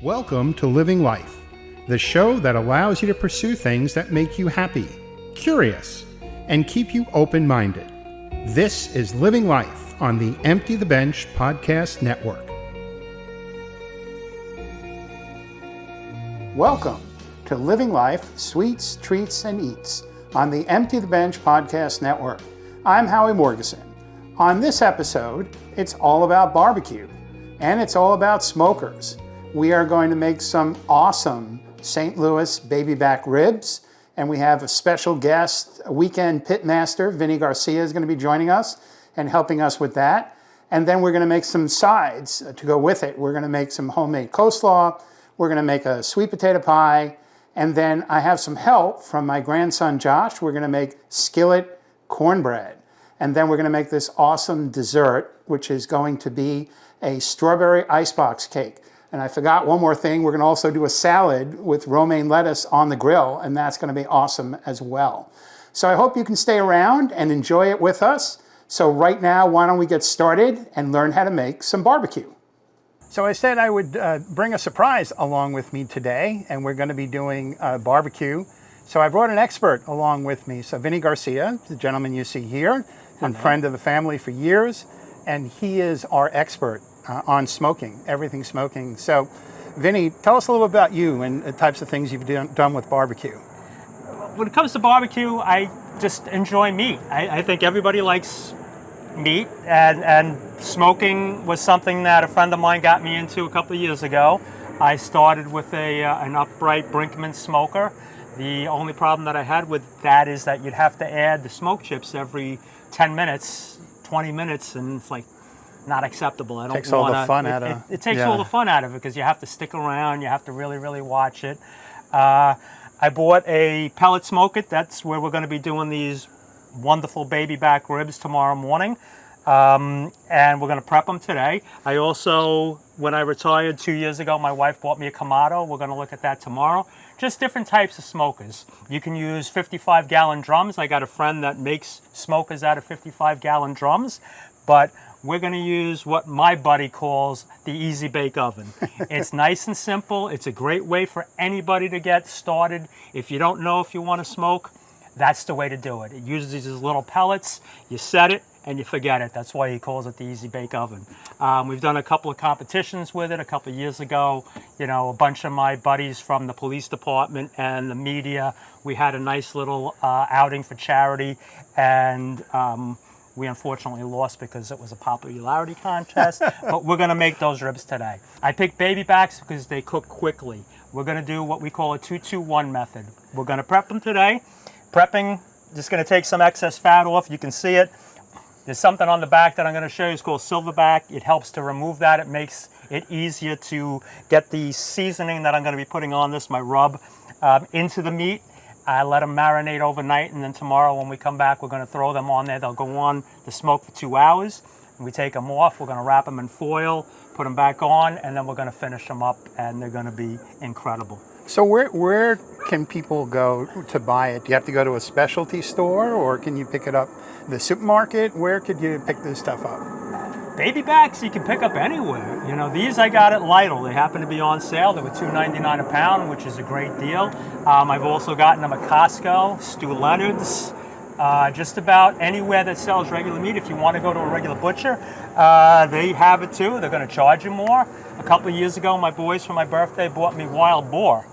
Welcome to Living Life, the show that allows you to pursue things that make you happy, curious, and keep you open-minded. This is Living Life on the Empty the Bench Podcast Network. Welcome to Living Life, Sweets, Treats, and Eats on the Empty the Bench Podcast Network. I'm Howie Morgeson. On this episode, it's all about barbecue, and it's all about smokers. We are going to make some awesome St. Louis baby back ribs, and we have a special guest, a weekend pitmaster, Vinny Garcia, is going to be joining us and helping us with that. And then we're going to make some sides to go with it. We're going to make some homemade coleslaw. We're going to make a sweet potato pie. And then I have some help from my grandson, Josh. We're going to make Skillet Cornbread. And then we're going to make this awesome dessert, which is going to be a strawberry icebox cake. And I forgot one more thing. We're going to also do a salad with romaine lettuce on the grill, and that's going to be awesome as well. So I hope you can stay around and enjoy it with us. So right now, why don't we get started and learn how to make some barbecue? So I said I would bring a surprise along with me today, and we're going to be doing barbecue. So I brought an expert along with me. So Vinny Garcia, the gentleman you see here, been a friend of the family for years, and he is our expert on smoking, everything smoking. So, Vinny, tell us a little bit about you and the types of things you've done with barbecue. When it comes to barbecue, I just enjoy meat. I think everybody likes meat, and smoking was something that a friend of mine got me into a couple of years ago. I started with an upright Brinkmann smoker. The only problem that I had with that is that you'd have to add the smoke chips every 10 minutes, 20 minutes, and it's like, not acceptable. I don't takes all the fun out of it. Takes all the fun out of it because you have to stick around. You have to really watch it. I bought a pellet smoker. That's where we're going to be doing these wonderful baby back ribs tomorrow morning. And we're going to prep them today. I also, when I retired 2 years ago, my wife bought me a Kamado. We're going to look at that tomorrow. Just different types of smokers. You can use 55-gallon drums. I got a friend that makes smokers out of 55-gallon drums, but we're going to use what my buddy calls the easy bake oven. It's nice and simple. It's a great way for anybody to get started. If you don't know if you want to smoke, that's the way to do it. It uses these little pellets. You set it and you forget it. That's why he calls it the easy bake oven. We've done a couple of competitions with it a couple of years ago. You know, a bunch of my buddies from the police department and the media, we had a nice little outing for charity, and we unfortunately lost because it was a popularity contest, but we're going to make those ribs today. I picked baby backs because they cook quickly. We're going to do what we call a 2-2-1 method. We're going to prep them today. Prepping, just going to take some excess fat off. You can see it. There's something on the back that I'm going to show you. It's called silverback. It helps to remove that. It makes it easier to get the seasoning that I'm going to be putting on this, my rub, into the meat. I let them marinate overnight, and then tomorrow when we come back, we're going to throw them on there. They'll go on the smoke for 2 hours. When we take them off, we're going to wrap them in foil, put them back on, and then we're going to finish them up, and they're going to be incredible. So where can people go to buy it? Do you have to go to a specialty store, or can you pick it up at the supermarket? Where could you pick this stuff up? Baby backs you can pick up anywhere. You know, these I got at Lidl. They happen to be on sale. They were $2.99 a pound, which is a great deal. I've also gotten them at Costco, Stu Leonard's, just about anywhere that sells regular meat. If you want to go to a regular butcher, they have it too. They're going to charge you more. A couple of years ago, my boys for my birthday bought me wild boar,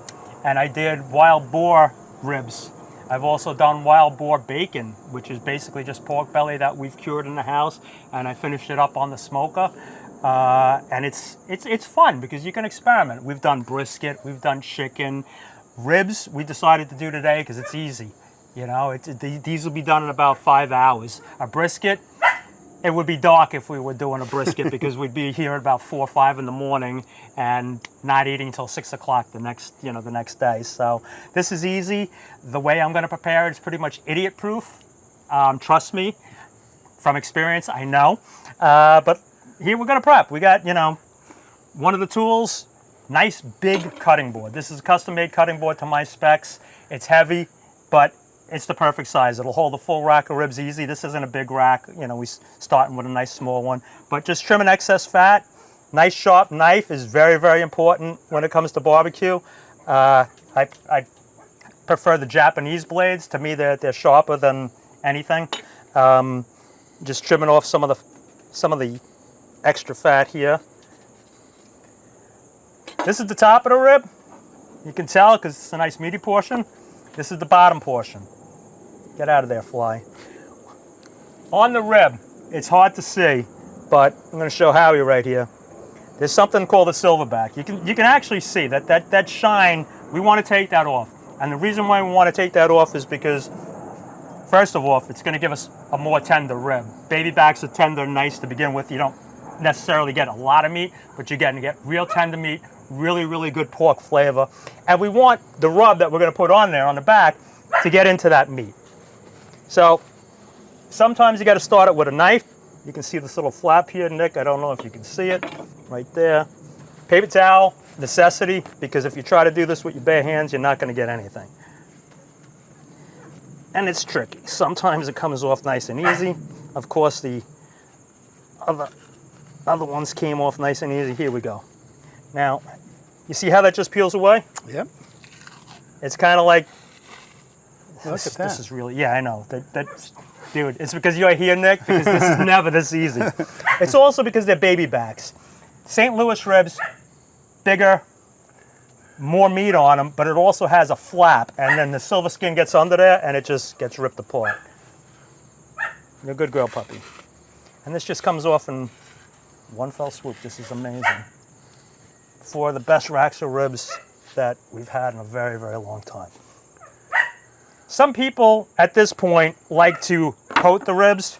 and I did wild boar ribs. I've also done wild boar bacon, which is basically just pork belly that we've cured in the house, and I finished it up on the smoker. And it's fun because you can experiment. We've done brisket, we've done chicken, ribs. We decided to do today because it's easy. You know, these will be done in about 5 hours. A brisket, it would be dark if we were doing a brisket because we'd be here at about 4 or 5 in the morning and not eating until 6 o'clock the next day. So this is easy. The way I'm going to prepare it is pretty much idiot proof. Trust me, from experience, I know. But here we're going to prep. We got, one of the tools, nice big cutting board. This is a custom made cutting board to my specs. It's heavy, but it's the perfect size. It'll hold a full rack of ribs easy. This isn't a big rack. We're starting with a nice small one. But just trimming excess fat, Nice sharp knife is very, very important when it comes to barbecue. I prefer the Japanese blades. To me, they're sharper than anything. Just trimming off some of the extra fat here. This is the top of the rib. You can tell because it's a nice meaty portion. This is the bottom portion. Get out of there, fly. On the rib, it's hard to see, but I'm going to show Howie right here. There's something called a silverback. You can actually see that shine. We want to take that off. And the reason why we want to take that off is because, first of all, it's going to give us a more tender rib. Baby backs are tender and nice to begin with. You don't necessarily get a lot of meat, but you're getting to get real tender meat, really, really good pork flavor. And we want the rub that we're going to put on there on the back to get into that meat. So sometimes you got to start it with a knife. You can see this little flap here, Nick. I don't know if you can see it right there. Paper towel, necessity, because if you try to do this with your bare hands, you're not going to get anything. And it's tricky. Sometimes it comes off nice and easy. Of course, the other ones came off nice and easy. Here we go. Now, you see how that just peels away? Yep. It's kind of like, Look at that. This is really, yeah, I know. Dude, it's because you're here, Nick, because this is never this easy. It's also because they're baby backs. St. Louis ribs, bigger, more meat on them, but it also has a flap, and then the silver skin gets under there, and it just gets ripped apart. You're a good girl, puppy. And this just comes off in one fell swoop. This is amazing. 4 of the best racks of ribs that we've had in a very, very long time. Some people at this point like to coat the ribs.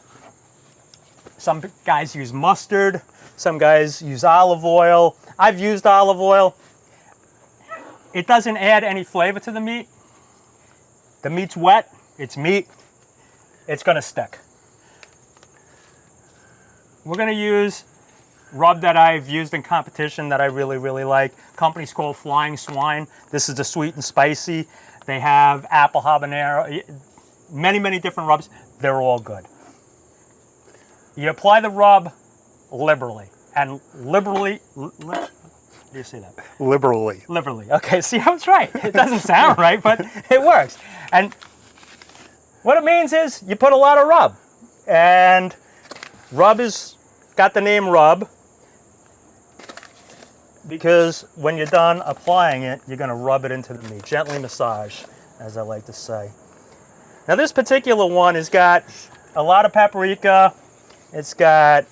Some guys use mustard. Some guys use olive oil. I've used olive oil. It doesn't add any flavor to the meat. The meat's wet. It's meat. It's going to stick. We're going to use rub that I've used in competition that I really, really like. Company's called Flying Swine. This is the sweet and spicy. They have apple habanero, many, many different rubs. They're all good. You apply the rub liberally. And liberally, do you see that? Liberally. Liberally. Okay, see, I was right. It doesn't sound right, but it works. And what it means is you put a lot of rub. And rub is got the name rub because when you're done applying it, you're going to rub it into the meat. Gently massage, as I like to say. Now this particular one has got a lot of paprika. It's got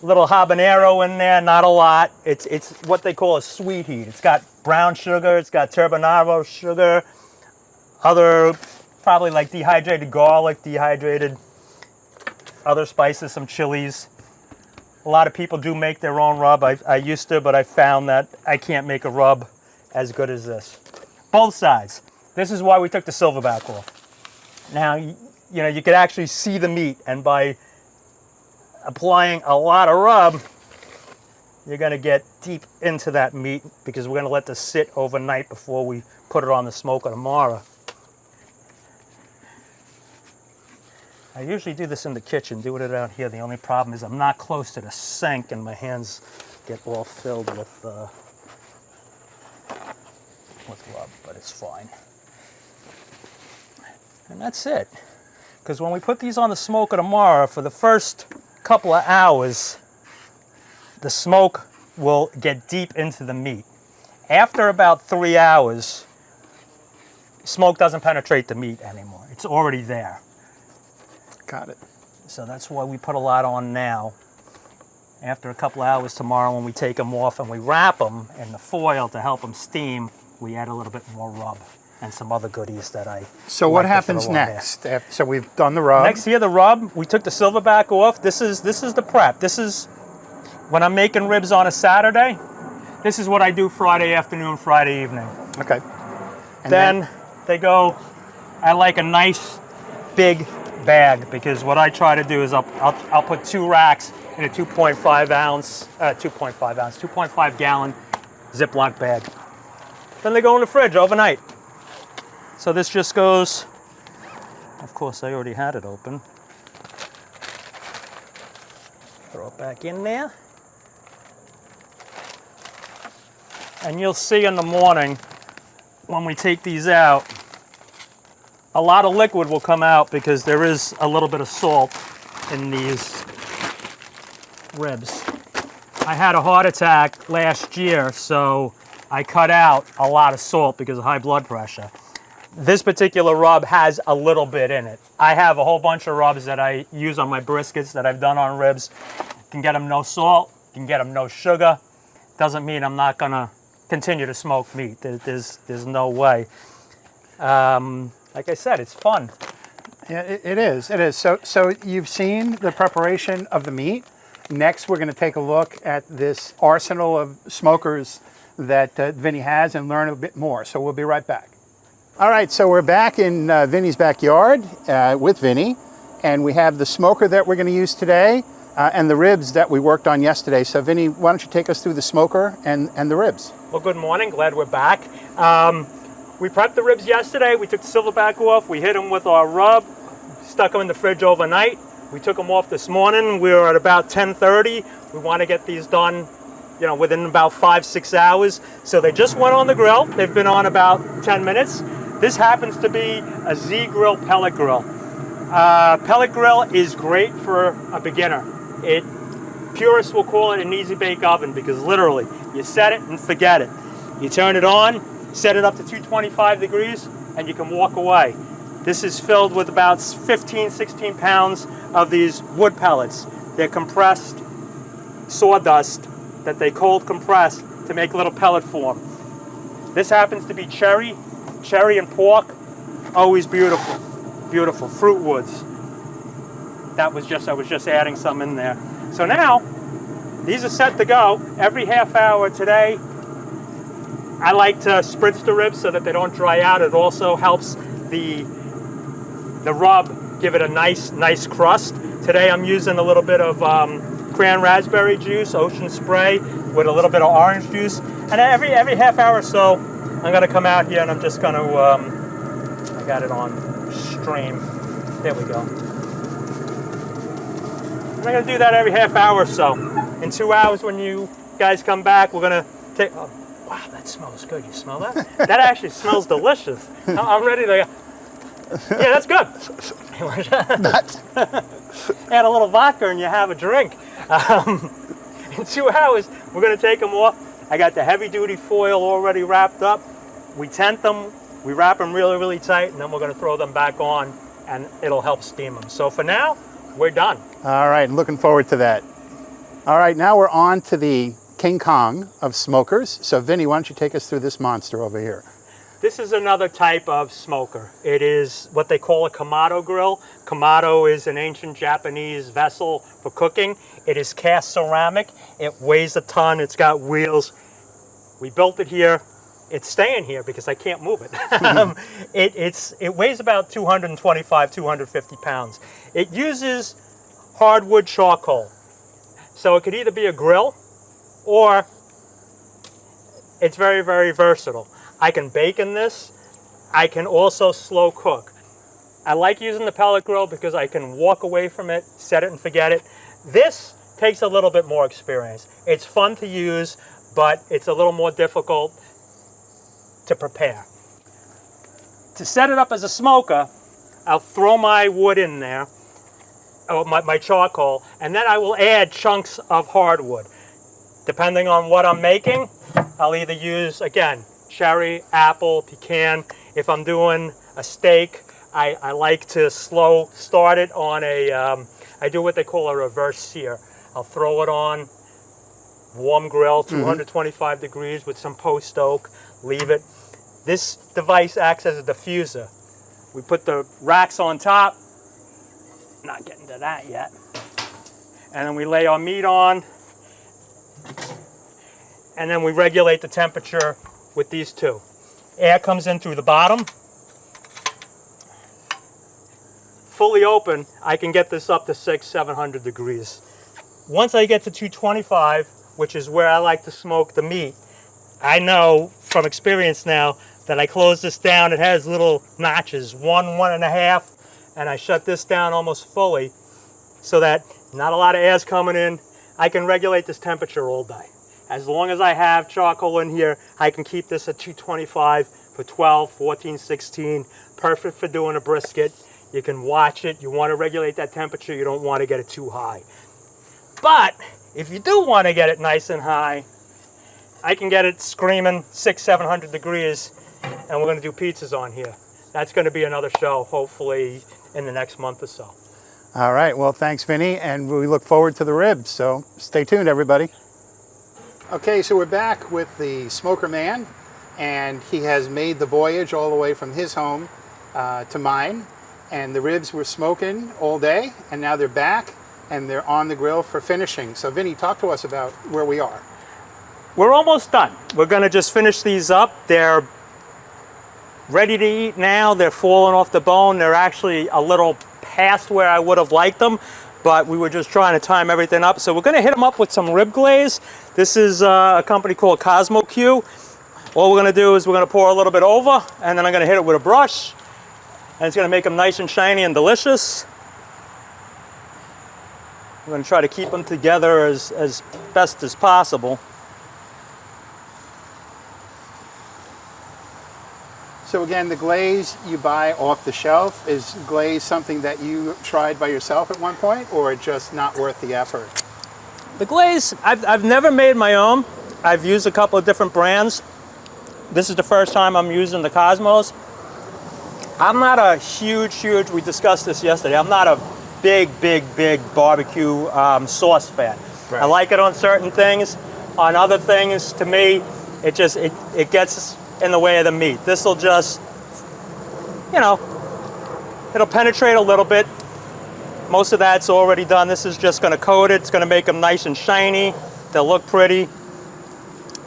a little habanero in there, not a lot. It's what they call a sweet heat. It's got brown sugar. It's got turbinado sugar. Other probably like dehydrated garlic, dehydrated other spices, some chilies. A lot of people do make their own rub. I used to, but I found that I can't make a rub as good as this. Both sides. This is why we took the silverback off. Now, you know, you could actually see the meat, and by applying a lot of rub, you're going to get deep into that meat because we're going to let this sit overnight before we put it on the smoker tomorrow. I usually do this in the kitchen, doing it out here. The only problem is I'm not close to the sink and my hands get all filled with rub, but it's fine. And that's it. Because when we put these on the smoker tomorrow, for the first couple of hours, the smoke will get deep into the meat. After about 3 hours, smoke doesn't penetrate the meat anymore. It's already there. Got it. So that's why we put a lot on now. After a couple hours tomorrow, when we take them off and we wrap them in the foil to help them steam, we add a little bit more rub and some other goodies that I So like what to happens throw on there. next? So we've done the rub. Next here, the rub, we took the silverback off. This is the prep. This is when I'm making ribs on a Saturday. This is what I do Friday afternoon, Friday evening. Okay. And Then they go, I like a nice big bag because what I try to do is I'll put 2 racks in a 2.5 gallon Ziploc bag. Then they go in the fridge overnight. So this just goes, of course I already had it open. Throw it back in there. And you'll see in the morning when we take these out, a lot of liquid will come out because there is a little bit of salt in these ribs. I had a heart attack last year, so I cut out a lot of salt because of high blood pressure. This particular rub has a little bit in it. I have a whole bunch of rubs that I use on my briskets that I've done on ribs. Can get them no salt, can get them no sugar. Doesn't mean I'm not gonna continue to smoke meat. There's no way. Like I said, it's fun. Yeah, it is. It is. So you've seen the preparation of the meat. Next, we're going to take a look at this arsenal of smokers that Vinny has and learn a bit more. So we'll be right back. All right, so we're back in Vinny's backyard with Vinny, and we have the smoker that we're going to use today and the ribs that we worked on yesterday. So Vinny, why don't you take us through the smoker and the ribs? Well, good morning. Glad we're back. We prepped the ribs yesterday. We took the silverback off. We hit them with our rub, stuck them in the fridge overnight. We took them off this morning. We were at about 10:30. We want to get these done, within about 5-6 hours. So they just went on the grill. They've been on about 10 minutes. This happens to be a Z Grill pellet grill. Pellet grill is great for a beginner. Purists will call it an easy bake oven because literally you set it and forget it. You turn it on, set it up to 225 degrees, and you can walk away. This is filled with about 15, 16 pounds of these wood pellets. They're compressed sawdust that they cold compress to make little pellet form. This happens to be cherry and pork. Always beautiful, beautiful. Fruit woods. I was just adding some in there. So now, these are set to go. Every half hour today, I like to spritz the ribs so that they don't dry out. It also helps the rub give it a nice crust. Today I'm using a little bit of cran raspberry juice, ocean spray, with a little bit of orange juice. And every half hour or so, I'm gonna come out here and I'm just gonna, I got it on stream. There we go. I'm gonna do that every half hour or so. In 2 hours when you guys come back, we're gonna take, oh, wow, that smells good. You smell that? That actually smells delicious. I'm ready to, yeah, that's good. Add a little vodka and you have a drink. In 2 hours, we're gonna take them off. I got the heavy duty foil already wrapped up. We tent them, we wrap them really, really tight, and then we're gonna throw them back on and it'll help steam them. So for now, we're done. All right, looking forward to that. All right, now we're on to the King Kong of smokers. So Vinny, why don't you take us through this monster over here? This is another type of smoker. It is what they call a Kamado Grill. Kamado is an ancient Japanese vessel for cooking. It is cast ceramic. It weighs a ton. It's got wheels. We built it here. It's staying here because I can't move it. It weighs about 225, 250 pounds. It uses hardwood charcoal. So it could either be a grill or it's very, very versatile. I can bake in this. I can also slow cook. I like using the pellet grill because I can walk away from it, set it and forget it. This takes a little bit more experience. It's fun to use, but it's a little more difficult to prepare. To set it up as a smoker, I'll throw my wood in there, or my charcoal, and then I will add chunks of hardwood. Depending on what I'm making, I'll either use, again, cherry, apple, pecan. If I'm doing a steak, I like to slow start it on I do what they call a reverse sear. I'll throw it on warm grill, 225 degrees with some post oak, leave it. This device acts as a diffuser. We put the racks on top, not getting to that yet. And then we lay our meat on, and then we regulate the temperature with these two. Air comes in through the bottom. Fully open, I can get this up to 600-700 degrees. Once I get to 225, which is where I like to smoke the meat, I know from experience now that I close this down. It has little notches, 1.5, and I shut this down almost fully so that not a lot of air's coming in. I can regulate this temperature all day. As long as I have charcoal in here, I can keep this at 225 for 12, 14, 16. Perfect for doing a brisket. You can watch it. You want to regulate that temperature. You don't want to get it too high. But if you do want to get it nice and high, I can get it screaming 600, 700 degrees, and we're going to do pizzas on here. That's going to be another show, hopefully, in the next month or so. All right, well, thanks, Vinny, and we look forward to the ribs, so stay tuned, everybody. Okay, so we're back with the Smoker Man, and he has made the voyage all the way from his home to mine, and the ribs were smoking all day, and now they're back, and they're on the grill for finishing. So, Vinny, talk to us about where we are. We're almost done. We're going to just finish these up. They're ready to eat now. They're falling off the bone. They're actually a little past where I would have liked them, but we were just trying to time everything up. So we're going to hit them up with some rib glaze. This is a company called Cosmo Q. All we're going to do is we're going to pour a little bit over, and then I'm going to hit it with a brush, and it's going to make them nice and shiny and delicious. We're going to try to keep them together as best as possible. So again, the glaze you buy off the shelf, is glaze something that you tried by yourself at one point, or just not worth the effort? The glaze, I've never made my own. I've used a couple of different brands. This is the first time I'm using the Cosmos. I'm not a huge, we discussed this yesterday, I'm not a big barbecue sauce fan. Right. I like it on certain things. On other things, to me, it gets in the way of the meat. This will just, you know, it'll penetrate a little bit. Most of that's already done. This is just going to coat it. It's going to make them nice and shiny. They'll look pretty,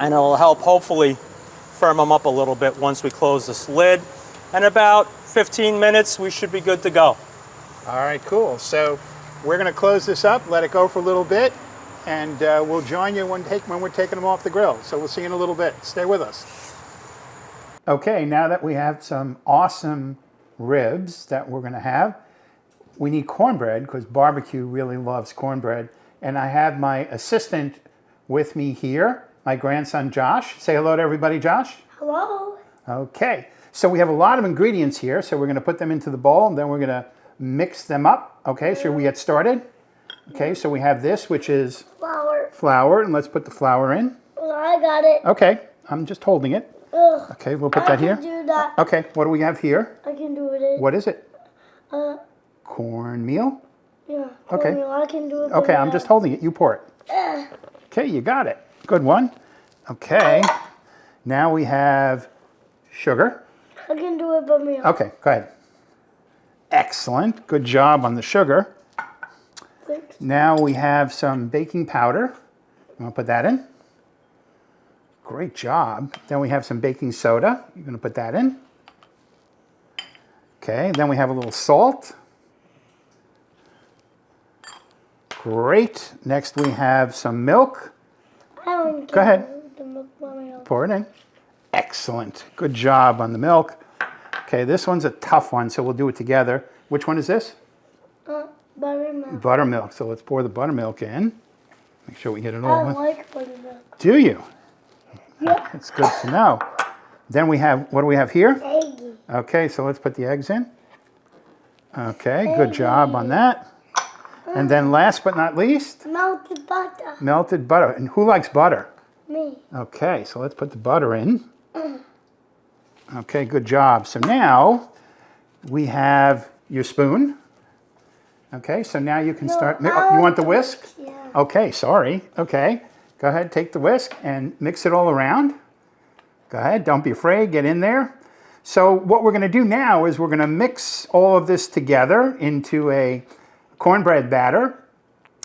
and it'll help hopefully firm them up a little bit once we close this lid. In about 15 minutes, we should be good to go. All right, cool. So we're going to close this up, let it go for a little bit, and we'll join you when we're taking them off the grill. So we'll see you in a little bit. Stay with us. Okay, now that we have some awesome ribs that we're going to have, we need cornbread because barbecue really loves cornbread. And I have my assistant with me here, my grandson Josh. Say hello to everybody, Josh. Hello. Okay, so we have a lot of ingredients here, so we're going to put them into the bowl, and then we're going to mix them up. Okay, so we get started. Okay, so we have this, which is flour, and let's put the flour in. I got it. Okay, I'm just holding it. Ugh. Okay, we'll put that here. I can do that. Okay, what do we have here? I can do it. What is it? Cornmeal? Yeah, okay. Cornmeal. I can do it. Okay, I'm just holding it. You pour it. Okay, you got it. Good one. Okay, now we have sugar. I can do it by me. Okay, go ahead. Excellent. Good job on the sugar. Thanks. Now we have some baking powder. You want to put that in? Great job. Then we have some baking soda. You're going to put that in. Okay, then we have a little salt. Great. Next we have some milk. Go ahead. The milk by myself. Pour it in. Excellent. Good job on the milk. Okay, this one's a tough one, so we'll do it together. Which one is this? Buttermilk. Buttermilk. So let's pour the buttermilk in. Make sure we get it all I in. like buttermilk. Do you? Yeah. It's good to know. Then we have, what do we have here? Eggy. Okay, so let's put the eggs in. Okay, good job on that. And then last but not least, Melted butter. melted butter. And who likes butter? Me. Okay, so let's put the butter in. Okay, good job. So now we have your spoon. Okay, so now you can start. Oh, you want the whisk? Yeah. Okay, sorry. Okay, go ahead, take the whisk and mix it all around. Go ahead, don't be afraid, get in there. So what we're going to do now is we're going to mix all of this together into a cornbread batter.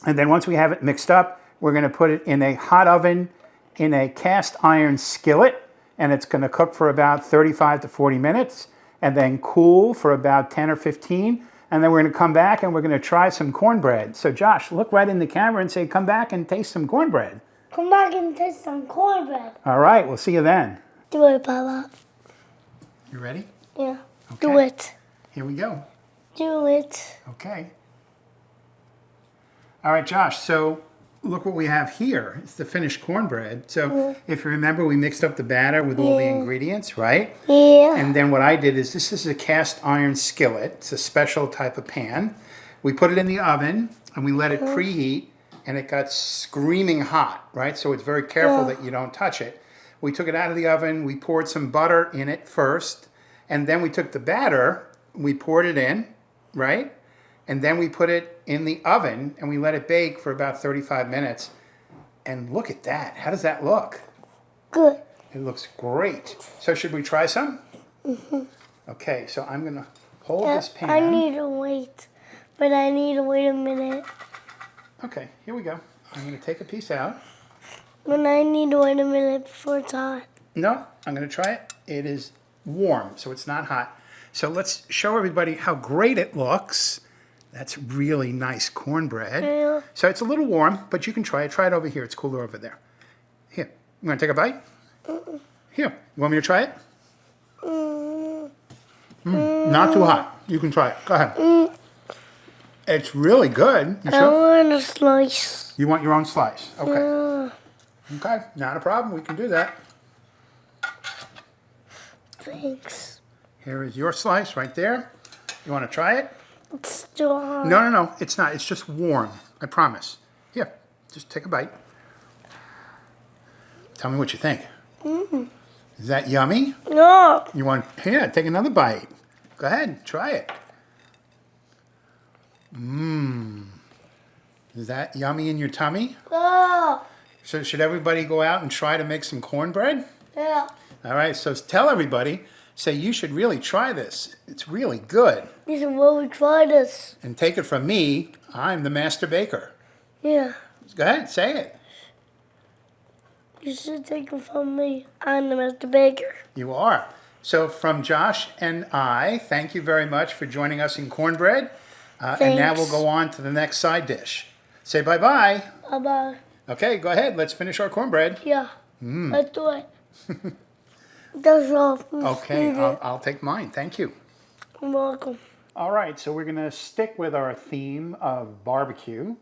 And then once we have it mixed up, we're going to put it in a hot oven in a cast iron skillet. And it's going to cook for about 35 to 40 minutes and then cool for about 10 or 15. And then we're going to come back and we're going to try some cornbread. So Josh, look right in the camera and say, come back and taste some cornbread. Come back and taste some cornbread. All right, we'll see you then. Do it, Papa. You ready? Yeah. Okay. Do it. Here we go. Do it. Okay. All right, Josh, so look what we have here. It's the finished cornbread. So if you remember, we mixed up the batter with all the ingredients, right? Yeah. And then what I did is, this is a cast iron skillet. It's a special type of pan. We put it in the oven and we let it preheat, and it got screaming hot, right? So it's very careful that you don't touch it. We took it out of the oven. We poured some butter in it first, and then we took the batter, we poured it in, right? And then we put it in the oven and we let it bake for about 35 minutes. And look at that. How does that look? Good. It looks great. So should we try some? Okay, so I'm going to hold this pan. I need to wait, but I need to wait a minute. Okay, here we go. I'm going to take a piece out. But I need to wait a minute before it's hot. No, I'm going to try it. It is warm, so it's not hot. So let's show everybody how great it looks. That's really nice cornbread. Yeah. So it's a little warm, but you can try it. Try it over here. It's cooler over there. Here, you want to take a bite? Here, you want me to try it? Not too hot. You can try it. Go ahead. It's really good. You I sure? want a slice. You want your own slice? Okay. Okay, not a problem. We can do that. Thanks. Here is your slice right there. You want to try it? It's still hot. No, it's not. It's just warm. I promise. Here, just take a bite. Tell me what you think. Is that yummy? No. You want, here, take another bite. Go ahead, try it. Is that yummy in your tummy? No. So should everybody go out and try to make some cornbread? Yeah. All right, so tell everybody, say you should really try this. It's really good. This is where we try this. And take it from me, I'm the master baker. Yeah. Go ahead, say it. You should take it from me. I'm the Master Baker. You are. So from Josh and I, thank you very much for joining us in cornbread. And now we'll go on to the next side dish. Say bye-bye. Bye-bye. Okay, go ahead. Let's finish our cornbread. Yeah. Let's do it. That's all. Okay, I'll take mine. Thank you. You're welcome. All right, so we're going to stick with our theme of barbecue.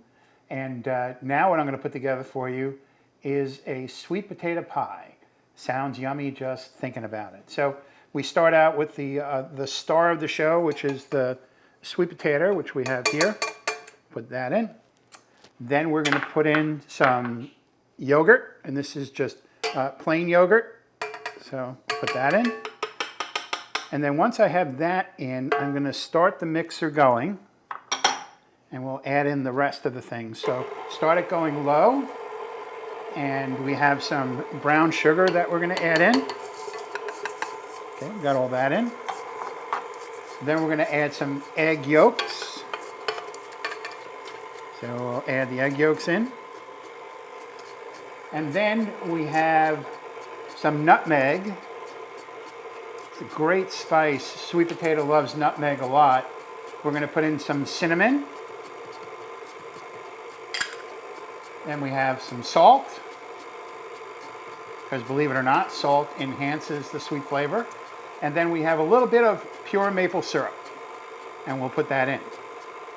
And now what I'm going to put together for you is a sweet potato pie. Sounds yummy just thinking about it. So we start out with the star of the show, which is the sweet potato, which we have here. Put that in. Then we're going to put in some yogurt, and this is just plain yogurt. So put that in. And then once I have that in, I'm going to start the mixer going, and we'll add in the rest of the things. So start it going low, and we have some brown sugar that we're going to add in. Okay, we got all that in. Then we're going to add some egg yolks. So we'll add the egg yolks in. And then we have some nutmeg. It's a great spice. Sweet potato loves nutmeg a lot. We're going to put in some cinnamon. Then we have some salt. Because believe it or not, salt enhances the sweet flavor. And then we have a little bit of pure maple syrup. And we'll put that in.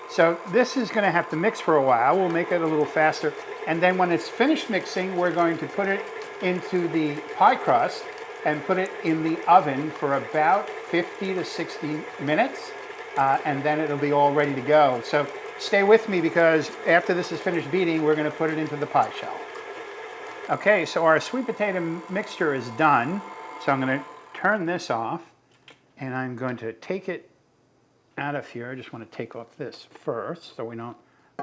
So this is going to have to mix for a while. We'll make it a little faster. And then when it's finished mixing, we're going to put it into the pie crust and put it in the oven for about 50 to 60 minutes. And then it'll be all ready to go. So stay with me, because after this is finished beating, we're going to put it into the pie shell. Okay, so our sweet potato mixture is done. So I'm going to turn this off, and I'm going to take it out of here. I just want to take off this first so we don't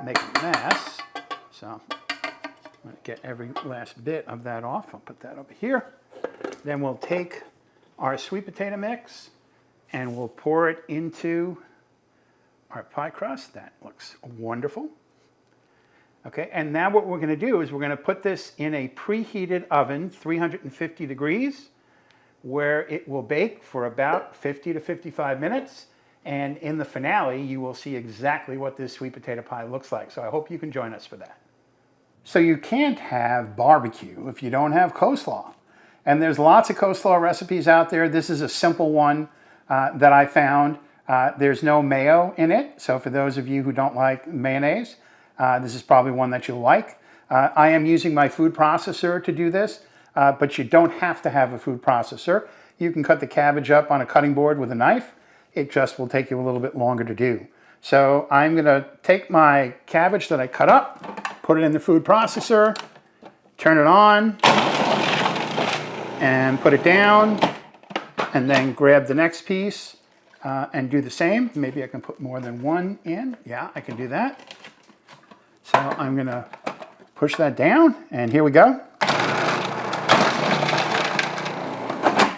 make a mess. So I'm going to get every last bit of that off. I'll put that over here. Then we'll take our sweet potato mix and we'll pour it into our pie crust. That looks wonderful. Okay, and now what we're going to do is we're going to put this in a preheated oven, 350 degrees, where it will bake for about 50 to 55 minutes. And in the finale, you will see exactly what this sweet potato pie looks like. So I hope you can join us for that. So you can't have barbecue if you don't have coleslaw. And there's lots of coleslaw recipes out there. This is a simple one that I found. There's no mayo in it. So for those of you who don't like mayonnaise, this is probably one that you'll like. I am using my food processor to do this, but you don't have to have a food processor. You can cut the cabbage up on a cutting board with a knife. It just will take you a little bit longer to do. So I'm going to take my cabbage that I cut up, put it in the food processor, turn it on, and put it down, and then grab the next piece and do the same. Maybe I can put more than one in. Yeah, I can do that. So I'm going to push that down, and here we go.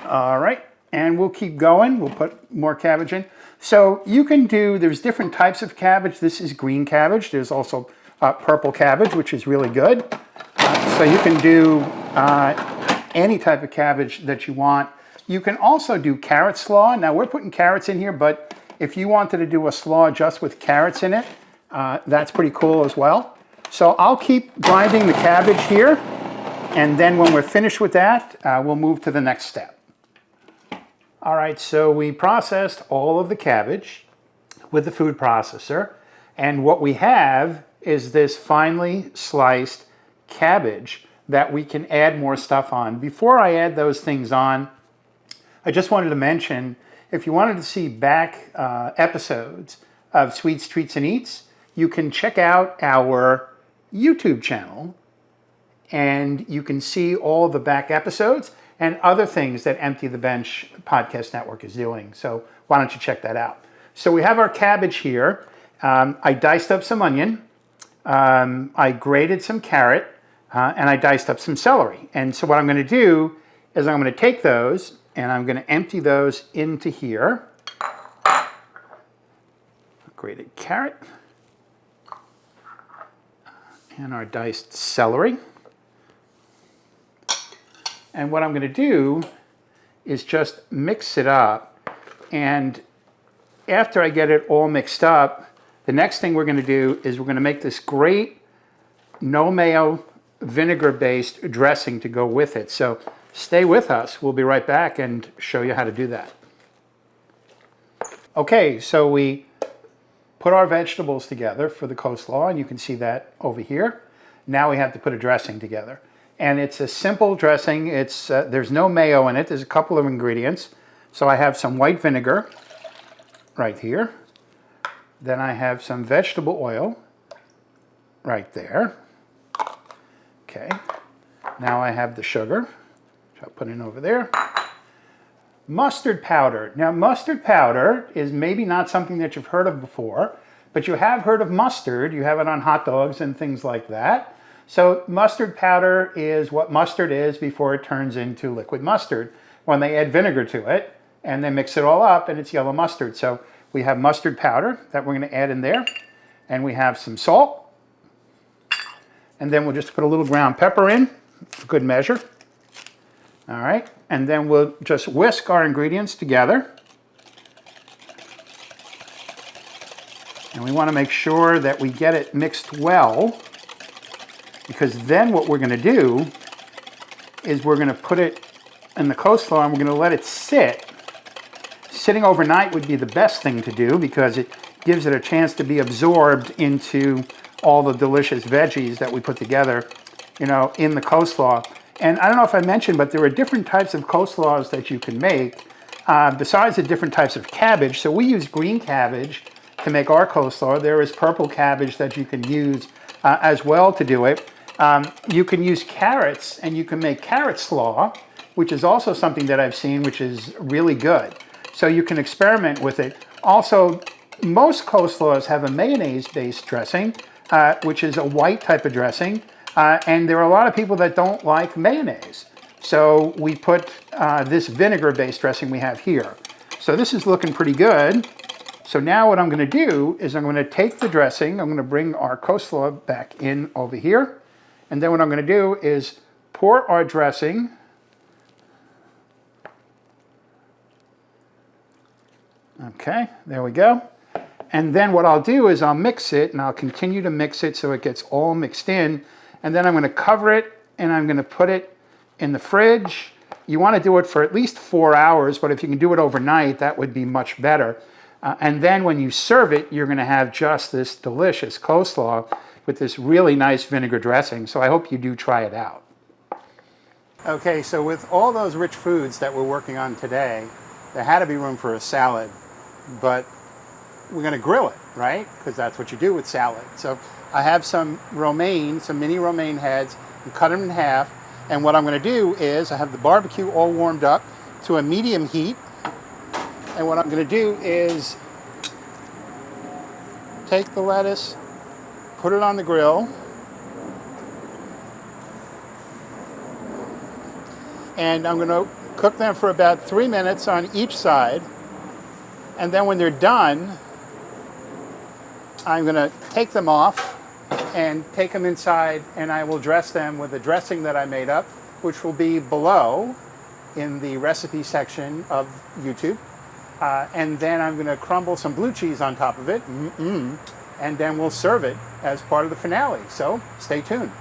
All right, and we'll keep going. We'll put more cabbage in. So you can do, there's different types of cabbage. This is green cabbage. There's also purple cabbage, which is really good. So you can do any type of cabbage that you want. You can also do carrot slaw. Now we're putting carrots in here, but if you wanted to do a slaw just with carrots in it, that's pretty cool as well. So I'll keep grinding the cabbage here, and then when we're finished with that, we'll move to the next step. All right, so we processed all of the cabbage with the food processor, and what we have is this finely sliced cabbage that we can add more stuff on. Before I add those things on, I just wanted to mention, if you wanted to see back episodes of Sweets, Treats, and Eats, you can check out our YouTube channel, and you can see all the back episodes and other things that Empty the Bench Podcast Network is doing. So why don't you check that out? So we have our cabbage here. I diced up some onion. I grated some carrot, and I diced up some celery. And so what I'm going to do is I'm going to take those and I'm going to empty those into here. Grated carrot and our diced celery. And what I'm going to do is just mix it up. And after I get it all mixed up, the next thing we're going to do is we're going to make this great no mayo vinegar-based dressing to go with it. So stay with us. We'll be right back and show you how to do that. Okay, so we put our vegetables together for the coleslaw, and you can see that over here. Now we have to put a dressing together. And it's a simple dressing. It's there's no mayo in it. There's a couple of ingredients. So I have some white vinegar right here. Then I have some vegetable oil right there. Okay. Now I have the sugar, which I'll put in over there. Mustard powder. Now mustard powder is maybe not something that you've heard of before, but you have heard of mustard. You have it on hot dogs and things like that. So mustard powder is what mustard is before it turns into liquid mustard when they add vinegar to it and they mix it all up and it's yellow mustard. So we have mustard powder that we're going to add in there, and we have some salt, and then we'll just put a little ground pepper in for good measure. All right, and then we'll just whisk our ingredients together. And we want to make sure that we get it mixed well, because then what we're going to do is we're going to put it in the coleslaw and we're going to let it sit. Sitting overnight would be the best thing to do because it gives it a chance to be absorbed into all the delicious veggies that we put together, you know, in the coleslaw. And I don't know if I mentioned, but there are different types of coleslaws that you can make besides the different types of cabbage. So we use green cabbage to make our coleslaw. There is purple cabbage that you can use as well to do it. You can use carrots, and you can make carrot slaw, which is also something that I've seen, which is really good. So you can experiment with it. Also, most coleslaws have a mayonnaise-based dressing, which is a white type of dressing, and there are a lot of people that don't like mayonnaise. So we put this vinegar-based dressing we have here. So this is looking pretty good. So now what I'm going to do is I'm going to take the dressing, I'm going to bring our coleslaw back in over here, and then what I'm going to do is pour our dressing okay, there we go. And then what I'll do is I'll mix it, and I'll continue to mix it so it gets all mixed in, and then I'm going to cover it and I'm going to put it in the fridge. You want to do it for at least 4 hours, but if you can do it overnight, that would be much better. And then when you serve it, you're going to have just this delicious coleslaw. with this really nice vinegar dressing. So I hope you do try it out. Okay, so with all those rich foods that we're working on today, there had to be room for a salad, but we're going to grill it, right? Because that's what you do with salad. So I have some romaine, some mini romaine heads, and cut them in half. And what I'm going to do is I have the barbecue all warmed up to a medium heat. And what I'm going to do is take the lettuce, put it on the grill, and I'm going to cook them for about 3 minutes on each side. And then when they're done, I'm going to take them off and take them inside, and I will dress them with a dressing that I made up, which will be below in the recipe section of YouTube. And then I'm going to crumble some blue cheese on top of it, and then we'll serve it as part of the finale. So stay tuned.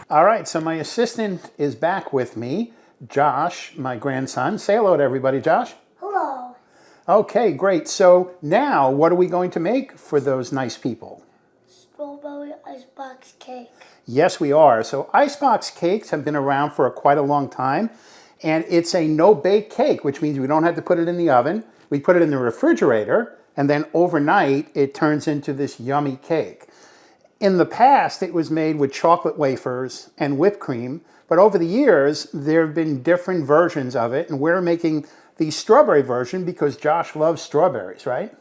All right, so my assistant is back with me, Josh, my grandson. Say hello to everybody, Josh. Hello. Okay, great. So now what are we going to make for those nice people? Strawberry icebox cake. Yes, we are. So icebox cakes have been around for quite a long time, and it's a no-bake cake, which means we don't have to put it in the oven. We put it in the refrigerator, and then overnight it turns into this yummy cake. In the past, it was made with chocolate wafers and whipped cream, but over the years, there have been different versions of it, and we're making the strawberry version because Josh loves strawberries, right?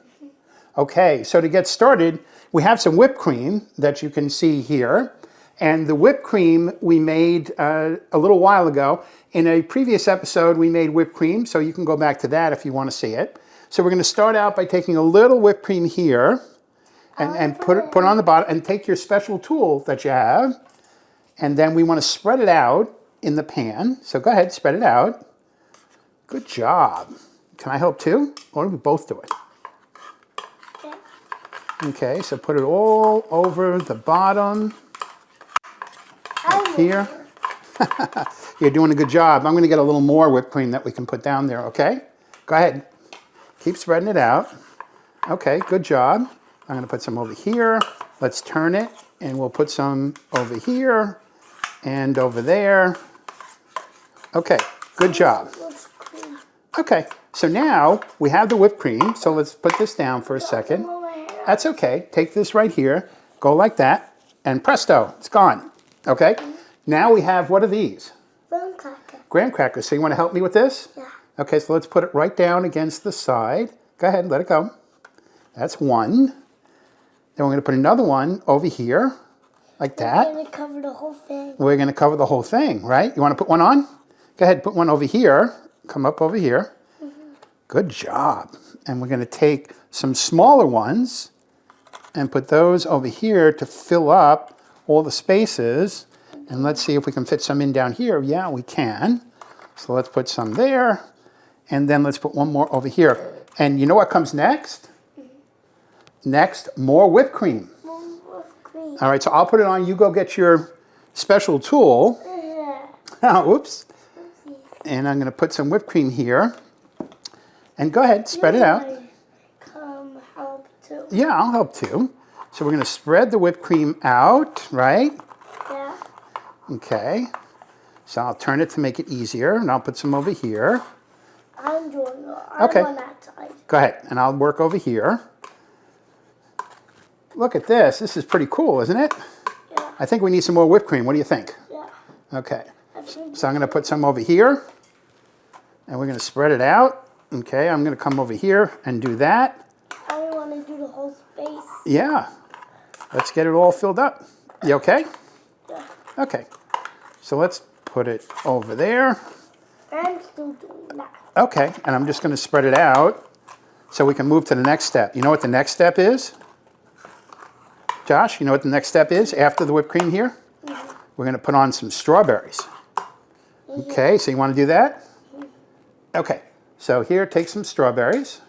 Okay, so to get started, we have some whipped cream that you can see here. And the whipped cream we made a little while ago. In a previous episode, we made whipped cream, so you can go back to that if you want to see it. So we're going to start out by taking a little whipped cream here and put it on the bottom, and take your special tool that you have. And then we want to spread it out in the pan. So go ahead, spread it out. Good job. Can I help too? Or do we both do it? Okay, so put it all over the bottom. Here. You're doing a good job. I'm going to get a little more whipped cream that we can put down there, okay? Go ahead. Keep spreading it out. Okay, good job. I'm going to put some over here. Let's turn it, and we'll put some over here and over there. Okay, good job. Okay, so now we have the whipped cream, so let's put this down for a second. That's okay. Take this right here, go like that, and presto, it's gone. Okay? Now we have, what are these? Graham crackers. Graham crackers. So you want to help me with this? Yeah. Okay, so let's put it right down against the side. Go ahead, let it go. That's one. Then we're going to put another one over here, like that. We're going to cover the whole thing. We're going to cover the whole thing, right? You want to put one on? Go ahead, put one over here. Come up over here. Good job. And we're going to take some smaller ones and put those over here to fill up all the spaces. And let's see if we can fit some in down here. Yeah, we can. So let's put some there. And then let's put one more over here. And you know what comes next? Next, more whipped cream. More whipped cream. All right, so I'll put it on. You go get your special tool. Oops. And I'm going to put some whipped cream here. And go ahead, spread it out. Come help too. Yeah, I'll help too. So we're going to spread the whipped cream out, right? Yeah. Okay. So I'll turn it to make it easier, and I'll put some over here. I'm doing it. Okay. I'm on that side. Go ahead, and I'll work over here. Look at this. This is pretty cool, isn't it? Yeah. I think we need some more whipped cream. What do you think? Yeah. Okay. So I'm going to put some over here, and we're going to spread it out. Okay, I'm going to come over here and do that. I want to do the whole space. Yeah. Let's get it all filled up. You okay? Yeah. Okay. So let's put it over there. I'm still doing that. Okay, and I'm just going to spread it out so we can move to the next step. You know what the next step is? Josh, you know what the next step is after the whipped cream here? Mm-hmm. We're going to put on some strawberries. Mm-hmm. Okay, so you want to do that? Mm-hmm. Okay, so here, take some strawberries,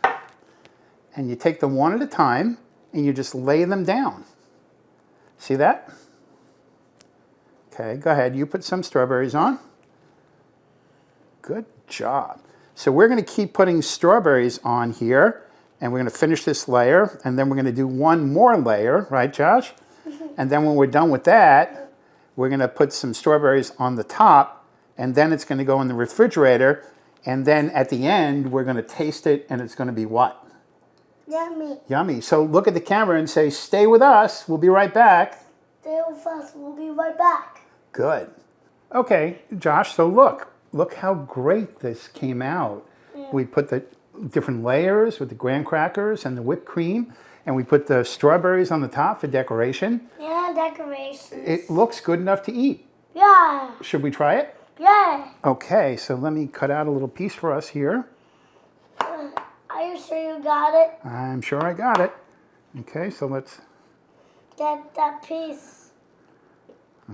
and you take them one at a time, and you just lay them down. See that? Okay, go ahead. You put some strawberries on. Good job. So we're going to keep putting strawberries on here, and we're going to finish this layer, and then we're going to do one more layer, right, Josh? And then when we're done with that, we're going to put some strawberries on the top, and then it's going to go in the refrigerator. And then at the end, we're going to taste it, and it's going to be what? Yummy. Yummy. So look at the camera and say, stay with us. We'll be right back. Stay with us. We'll be right back. Good. Okay, Josh, so look how great this came out. Yeah. We put the different layers with the graham crackers and the whipped cream, and we put the strawberries on the top for decoration. Yeah, decorations. It looks good enough to eat. Yeah. Should we try it? Yeah. Okay, so let me cut out a little piece for us here. Are you sure you got it? I'm sure I got it. Okay, so let's... Get that piece.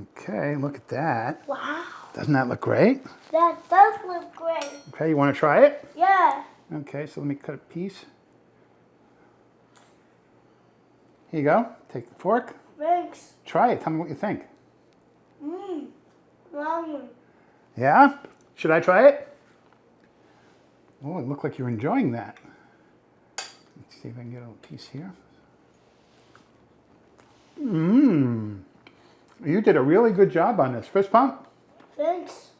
Okay, look at that. Wow. Doesn't that look great? That does look great. Okay, you want to try it? Yeah. Okay, so let me cut a piece. Here you go. Take the fork. Thanks. Try it. Tell me what you think. Yummy. Yeah? Should I try it? Oh, it looked like you're enjoying that. Let's see if I can get a little piece here. You did a really good job on this. Fist pump? Thanks.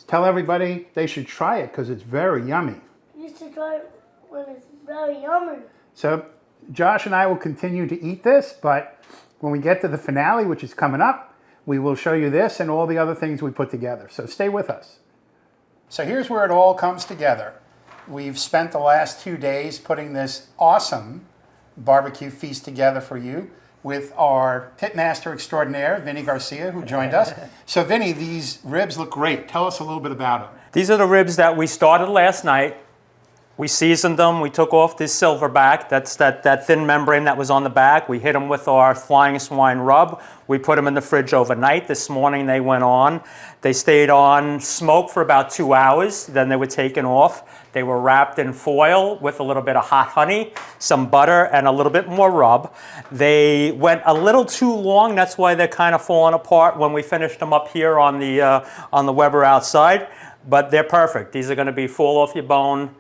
Tell everybody they should try it because it's very yummy. You should try it when it's very yummy. So Josh and I will continue to eat this, but when we get to the finale, which is coming up, we will show you this and all the other things we put together. So stay with us. So here's where it all comes together. We've spent the last 2 days putting this awesome barbecue feast together for you with our pitmaster extraordinaire, Vinny Garcia, who joined us. So Vinny, these ribs look great. Tell us a little bit about them. These are the ribs that we started last night. We seasoned them. We took off this silverback. That's that thin membrane that was on the back. We hit them with our flying swine rub. We put them in the fridge overnight. This morning they went on. They stayed on smoke for about 2 hours. Then they were taken off. They were wrapped in foil with a little bit of hot honey, some butter, and a little bit more rub. They went a little too long. That's why they're kind of falling apart when we finished them up here on the Weber outside. But they're perfect. These are going to be fall off your bone,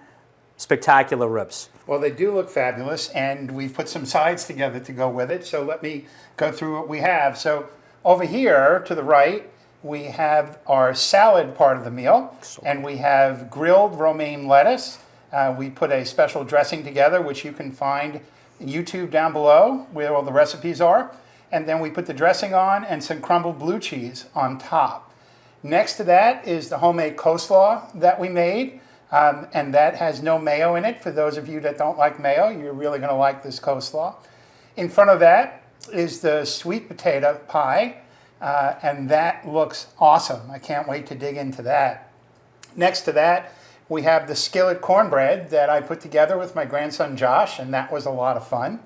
spectacular ribs. Well, they do look fabulous, and we've put some sides together to go with it. So let me go through what we have. So over here to the right, we have our salad part of the meal, and we have grilled romaine lettuce. We put a special dressing together, which you can find on YouTube down below, where all the recipes are. And then we put the dressing on and some crumbled blue cheese on top. Next to that is the homemade coleslaw that we made. And that has no mayo in it. For those of you that don't like mayo, you're really going to like this coleslaw. In front of that is the sweet potato pie, and that looks awesome. I can't wait to dig into that. Next to that, we have the Skillet Cornbread that I put together with my grandson Josh, and that was a lot of fun.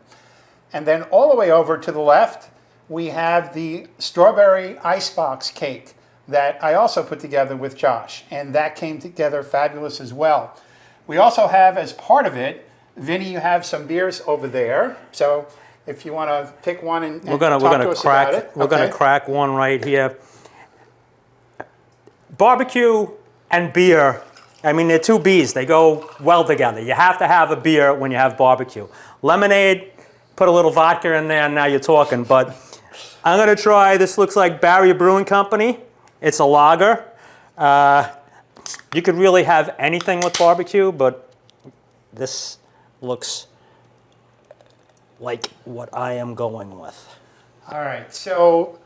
And then all the way over to the left, we have the strawberry Icebox Cake that I also put together with Josh, and that came together fabulous as well. We also have, as part of it, Vinny, you have some beers over there. So if you want to pick one and talk to us about it. We're going to crack one right here. Barbecue and beer, I mean, they're two B's. They go well together. You have to have a beer when you have barbecue. Lemonade, put a little vodka in there, and now you're talking. But I'm going to try, this looks like Barrier Brewing Company. It's a lager. You could really have anything with barbecue, but this looks like what I am going with. All right, so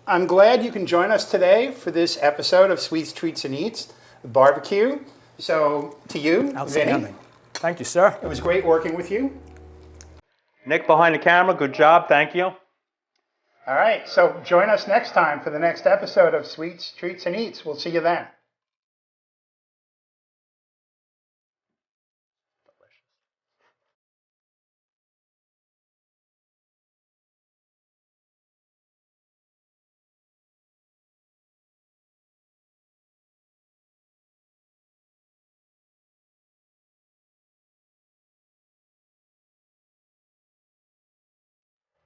I'm glad you can join us today for this episode of Sweets, Treats, and Eats, barbecue. So to you, Vinny. Thank you, sir. It was great working with you. Nick behind the camera, good job, thank you. All right, so join us next time for the next episode of Sweets, Treats, and Eats. We'll see you then.